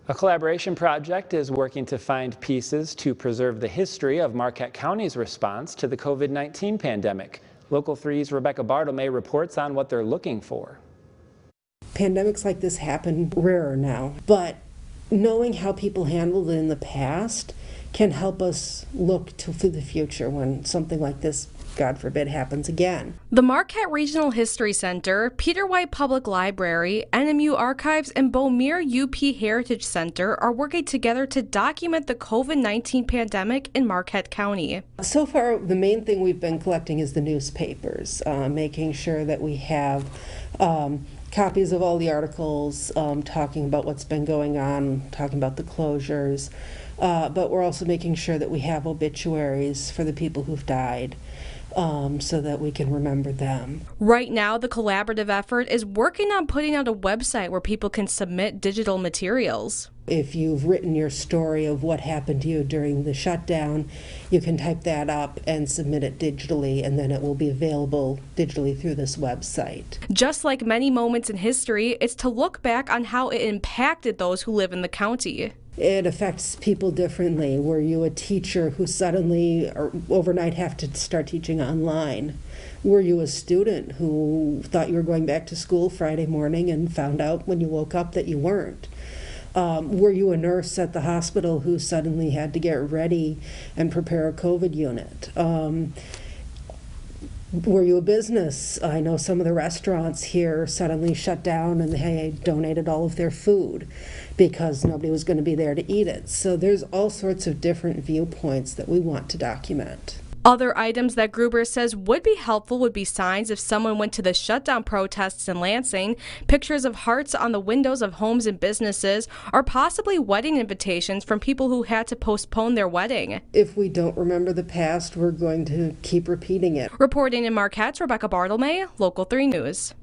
A collaboration project is working to find pieces to preserve the history of Marquette County's response to the COVID-19 pandemic. Local 3's Rebecca Bartlemay reports on what they're looking for. Pandemics like this happen rarer now, but knowing how people handled it in the past can help us look to the future when something like this, God forbid, happens again. The Marquette Regional History Center, Peter White Public Library, NMU Archives, and Beaumere UP Heritage Center are working together to document the COVID-19 pandemic in Marquette County. So far, the main thing we've been collecting is the newspapers, making sure that we have copies of all the articles talking about what's been going on, talking about the closures, but we're also making sure that we have obituaries for the people who've died. So that we can remember them. Right now, the collaborative effort is working on putting out a website where people can submit digital materials. If you've written your story of what happened to you during the shutdown, you can type that up and submit it digitally, and then it will be available digitally through this website. Just like many moments in history, it's to look back on how it impacted those who live in the county. It affects people differently. Were you a teacher who suddenly or overnight have to start teaching online? Were you a student who thought you were going back to school Friday morning and found out when you woke up that you weren't? Were you a nurse at the hospital who suddenly had to get ready and prepare a COVID unit? Were you a business? I know some of the restaurants here suddenly shut down and they donated all of their food because nobody was going to be there to eat it. So there's all sorts of different viewpoints that we want to document. Other items that Gruber says would be helpful would be signs if someone went to the shutdown protests in Lansing, pictures of hearts on the windows of homes and businesses, or possibly wedding invitations from people who had to postpone their wedding. If we don't remember the past, we're going to keep repeating it. Reporting in Marquette, Rebecca Bartlemay, Local 3 News.